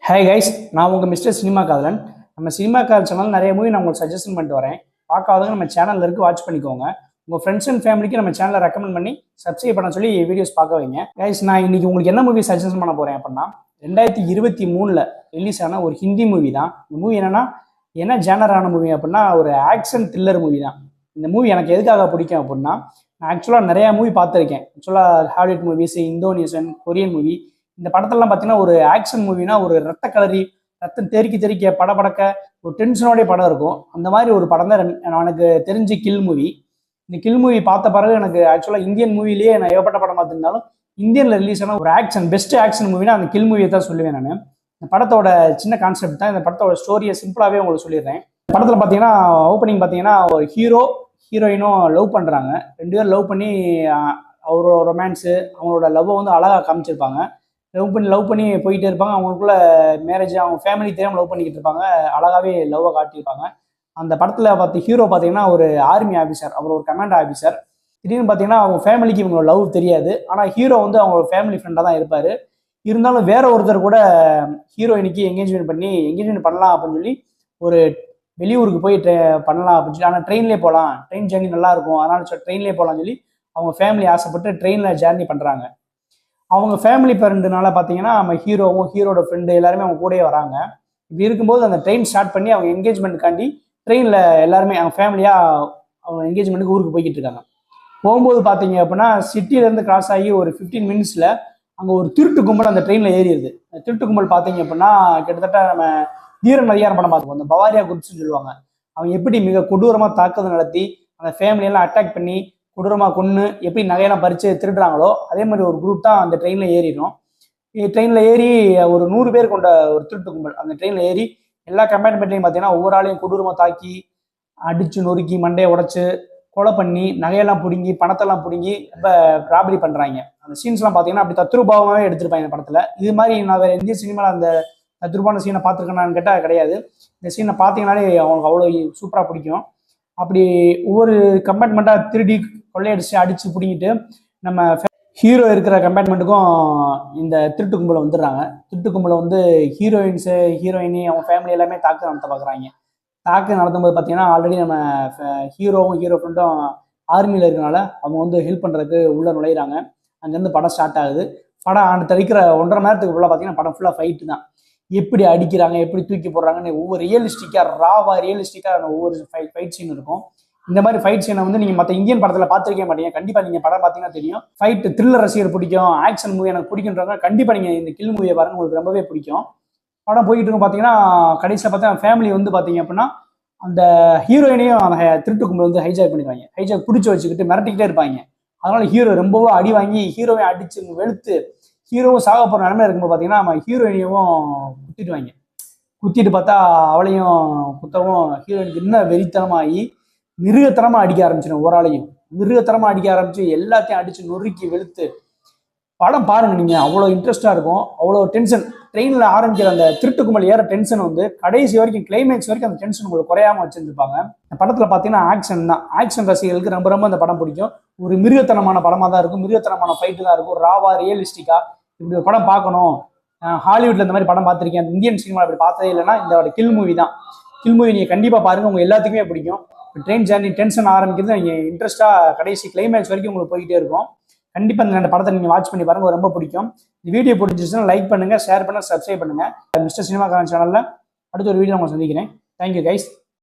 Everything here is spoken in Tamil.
ஹாய் கைஸ், நான் உங்கள் மிஸ்டர் சினிமா காதலன். நம்ம சினிமா காதல் சேனல் நிறைய மூவி நான் உங்களுக்கு சஜஷன் பண்ணிட்டு வரேன். பார்க்காதவங்க நம்ம சேனலில் இருக்கு, வாட்ச் பண்ணிக்கோங்க. உங்கள் ஃப்ரெண்ட்ஸ் அண்ட் ஃபேமிலிக்கு நம்ம சேனலை ரெக்கமெண்ட் பண்ணி சப்ஸ்கிரைப் பண்ண சொல்லி வீடியோஸ் பார்க்க வைங்க. கைஸ், நான் இன்னைக்கு உங்களுக்கு என்ன மூவி சஜஷன் பண்ண போகிறேன் அப்படின்னா 2023 ரிலீஸ் ஆன ஒரு ஹிந்தி மூவி தான். இந்த மூவி என்ன ஜேனரான மூவி அப்படின்னா ஒரு ஆக்ஷன் த்ரில்லர் மூவி தான். இந்த மூவி எனக்கு எதுக்காக பிடிக்கும் அப்படின்னா, நான் ஆக்சுவலாக நிறையா மூவி பார்த்துருக்கேன். ஆக்சுவலாக Hollywood movies, Indonesian, Korean movie. இந்த படத்தெல்லாம் பார்த்தீங்கன்னா ஒரு ஆக்ஷன் மூவினா ஒரு ரத்த கலரி, ரத்தம் தெறிக்க படபடக்க ஒரு டென்ஷனோடைய படம் இருக்கும். அந்த மாதிரி ஒரு படம் தான் எனக்கு தெரிஞ்சு கில் மூவி. இந்த கில் மூவி பார்த்த பிறகு எனக்கு ஆக்சுவலாக இந்தியன் மூவிலேயே நான் ஏகப்பட்ட படம் பார்த்துருந்தாலும் இந்தியனில் ரிலீஸ் ஆன ஒரு பெஸ்ட் ஆக்ஷன் மூவினா அந்த கில் மூவியை தான் சொல்லுவேன் நான். இந்த படத்தோட சின்ன கான்செப்ட் தான். இந்த படத்தோட ஸ்டோரியை சிம்பிளாகவே உங்களுக்கு சொல்லிடுறேன். இந்த படத்தில் பார்த்தீங்கன்னா ஓப்பனிங் பார்த்தீங்கன்னா ஒரு ஹீரோயினும் லவ் பண்ணுறாங்க. 2 பேரும் லவ் பண்ணி அவரோட ரொமான்ஸு, அவங்களோட லவ்வை வந்து அழகாக காமிச்சிருப்பாங்க. லவ் பண்ணி போயிட்டே இருப்பாங்க. அவங்களுக்குள்ள மேரேஜ், அவங்க ஃபேமிலி தெரியாமல் லவ் பண்ணிக்கிட்டு இருப்பாங்க. அழகாகவே லவ்வை காட்டியிருப்பாங்க. அந்த படத்தில் ஹீரோ பார்த்தீங்கன்னா ஒரு ஆர்மி ஆஃபீஸர், அவர் ஒரு கமாண்ட் ஆஃபீஸர். திடீர்னு பார்த்தீங்கன்னா அவங்க ஃபேமிலிக்கு இவங்களோட லவ் தெரியாது. ஆனால் ஹீரோ வந்து அவங்க ஃபேமிலி ஃப்ரெண்டாக தான் இருப்பார். இருந்தாலும் வேற ஒருத்தர் கூட ஹீரோயினுக்கு என்கேஜ்மெண்ட் பண்ணலாம் அப்படின்னு சொல்லி ஒரு வெளியூருக்கு போய் பண்ணலாம் அப்படின்னு சொல்லி, ஆனால் ட்ரெயின்லேயே போகலாம், ட்ரெயின் ஜேர்னி நல்லா இருக்கும், அதனால ட்ரெயின்லேயே போகலான்னு சொல்லி அவங்க ஃபேமிலி ஆசைப்பட்டு ட்ரெயினில் ஜேர்னி பண்ணுறாங்க. அவங்க ஃபேமிலி ஃப்ரெண்டுனால பார்த்தீங்கன்னா நம்ம ஹீரோட ஃப்ரெண்டு எல்லாருமே அவங்க கூடயே வராங்க. இப்படி இருக்கும்போது அந்த ட்ரெயின் ஸ்டார்ட் பண்ணி அவங்க என்கேஜ்மெண்ட்டுக்காண்டி ட்ரெயினில் எல்லாருமே அவங்க ஃபேமிலியாக அவங்க என்கேஜ்மெண்ட்டுக்கு ஊருக்கு போய்கிட்டு இருக்காங்க. போகும்போது பார்த்தீங்க அப்படின்னா சிட்டியிலேருந்து கிராஸ் ஆகி ஒரு 15 மினிட்ஸில் அங்கே ஒரு திருட்டு கும்பல் அந்த ட்ரெயினில் ஏறிடுது. அந்த திருட்டு கும்பல் பார்த்தீங்க அப்படின்னா கிட்டத்தட்ட நம்ம தீரன் அதிகாரம் படம் பார்த்துப்போம், அந்த பவாரியா குரூப்ஸ்ன்னு சொல்லுவாங்க. அவங்க எப்படி மிக கொடூரமாக தாக்குதல் நடத்தி அந்த ஃபேமிலியெல்லாம் அட்டாக் பண்ணி கொடூரமாக கொன்று எப்படி நகையெல்லாம் பறித்து திருடுறாங்களோ அதே மாதிரி ஒரு குரூப் தான் அந்த ட்ரெயினில் ஏறிடும். ட்ரெயினில் ஏறி ஒரு 100 பேர் கொண்ட ஒரு திருட்டு கும்பல் அந்த ட்ரெயினில் ஏறி எல்லா கம்பார்ட்மெண்ட்லையும் பார்த்தீங்கன்னா ஒவ்வொரு ஆளையும் கொடூரமாக தாக்கி அடித்து நொறுக்கி மண்டையை உடச்சி கொலை பண்ணி நகையெல்லாம் பிடுங்கி பணத்தெல்லாம் பிடுங்கி ரொம்ப ராபரி பண்ணுறாங்க. அந்த சீன்ஸ்லாம் பார்த்தீங்கன்னா அப்படி தத்ரூபாவே எடுத்திருப்பாங்க இந்த படத்தில். இது மாதிரி நான் வேறு இந்திய சினிமாவில் அந்த தத்ரூபான சீனை பார்த்துருக்கேனான்னு கேட்டால் கிடையாது. இந்த சீனை பார்த்தீங்கன்னாலே அவங்களுக்கு அவ்வளோ சூப்பராக பிடிக்கும். அப்படி ஒவ்வொரு கம்பார்ட்மெண்ட்டாக திருடி கொள்ளையடிச்சு அடித்து பிடிங்கிட்டு நம்ம ஹீரோ இருக்கிற கம்பார்ட்மெண்ட்டுக்கும் இந்த திருட்டு கும்பலை வந்துடுறாங்க. திருட்டு கும்பலை வந்து ஹீரோயினி அவங்க ஃபேமிலி எல்லாமே தாக்கு நடத்த பார்க்குறாங்க. தாக்கு நடத்தும்போது பார்த்தீங்கன்னா ஆல்ரெடி நம்ம ஹீரோ ஃப்ரெண்டும் ஆர்மியில் இருக்கனால அவங்க வந்து ஹெல்ப் பண்ணுறதுக்கு உள்ளே நுழையிறாங்க. அங்கேருந்து படம் ஸ்டார்ட் ஆகுது. படம் அடுத்த இருக்கிற 1.5 மணி நேரத்துக்கு ஃபுல்லாக பார்த்தீங்கன்னா படம் ஃபுல்லாக ஃபைட்டு தான். எப்படி அடிக்கிறாங்க, எப்படி தூக்கி போடுறாங்கன்னு ஒவ்வொரு ரியலிஸ்டிக்காக ஒவ்வொரு ஃபைட் சீன் இருக்கும். இந்த மாதிரி ஃபைட் சீனை வந்து நீங்கள் மற்ற இந்தியன் படத்தில் பார்த்துருக்க மாட்டீங்க. கண்டிப்பாக நீங்கள் படம் பார்த்தீங்கன்னா தெரியும். ஃபைட்டு த்ரில்லர் ரசிகர் பிடிக்கும், ஆக்ஷன் மூவி எனக்கு பிடிக்குன்றவங்க கண்டிப்பாக நீங்கள் இந்த கில் மூவியை பாருங்க, உங்களுக்கு ரொம்பவே பிடிக்கும். படம் போயிட்டு இருக்கும். பார்த்தீங்கன்னா கடைசியில் பார்த்தா ஃபேமிலி வந்து பார்த்தீங்க அப்படின்னா அந்த ஹீரோயினையும் அந்த திருட்டு கும்பல் வந்து ஹைஜாக் பண்ணிடுவாங்க. ஹைஜாக் பிடிச்சி வச்சுக்கிட்டு மிரட்டிக்கிட்டே இருப்பாங்க. அதனால ஹீரோ ரொம்பவும் அடி வாங்கி ஹீரோவை அடிச்சு வெளுத்து ஹீரோவும் சாக போகிற நிலைமையில இருக்கும்போது பார்த்தீங்கன்னா நம்ம ஹீரோயினையும் குத்திட்டு பார்த்தா அவளையும் குத்தவும் ஹீரோயினுக்கு இன்னும் வெறித்தனமாகி மிருகத்தனமாக அடிக்க ஆரம்பிச்சிடும். ஒரு ஆளையும் மிருகத்தனமாக அடிக்க ஆரம்பிச்சு எல்லாத்தையும் அடித்து நொறுக்கி வெளுத்து படம் பாருங்க. நீங்கள் அவ்வளோ இன்ட்ரெஸ்டாக இருக்கும், அவ்வளோ டென்ஷன். ட்ரெயினில் ஆரம்பிக்கிற அந்த திருட்டு கும்பல் ஏற டென்ஷன் வந்து கடைசி வரைக்கும் கிளைமேக்ஸ் வரைக்கும் அந்த டென்ஷன் உங்களுக்கு குறையாமல் வச்சுருப்பாங்க. இந்த படத்தில் பார்த்தீங்கன்னா ஆக்ஷன் தான். ஆக்ஷன் ரசிகர்களுக்கு ரொம்ப அந்த படம் பிடிக்கும். ஒரு மிருகத்தனமான படமாக தான் இருக்கும், மிருகத்தனமான ஃபைட்டு தான் இருக்கும், ராவா ரியலிஸ்டிக்காக. இப்படி ஒரு படம் பார்க்கணும். ஹாலிவுட்டில் இந்த மாதிரி படம் பார்த்துருக்கேன், இந்தியன் சினிமா அப்படி பார்த்ததே இல்லைன்னா இந்த கில் மூவி தான். கில் மூவி நீங்கள் கண்டிப்பாக பாருங்கள், உங்கள் எல்லாத்துக்குமே பிடிக்கும். ட்ரெயின் ஜேர்னி டென்ஷன் ஆரம்பிக்கிறது நீங்கள் இன்ட்ரெஸ்ட்டாக கடைசி கிளைமேக்ஸ் வரைக்கும் உங்களுக்கு போய்கிட்டே இருக்கும். கண்டிப்பாக இந்த படத்தை நீங்கள் வாட்ச் பண்ணி பாருங்கள், ரொம்ப பிடிக்கும். இந்த வீடியோ பிடிச்சிச்சுன்னா லைக் பண்ணுங்கள், ஷேர் பண்ணுங்கள், சப்ஸ்கிரைப் பண்ணுங்கள். மிஸ்டர் சினிமா காதலன் சேனலில் அடுத்த ஒரு வீடியோ உங்களை சந்திக்கிறேன். Thank you guys.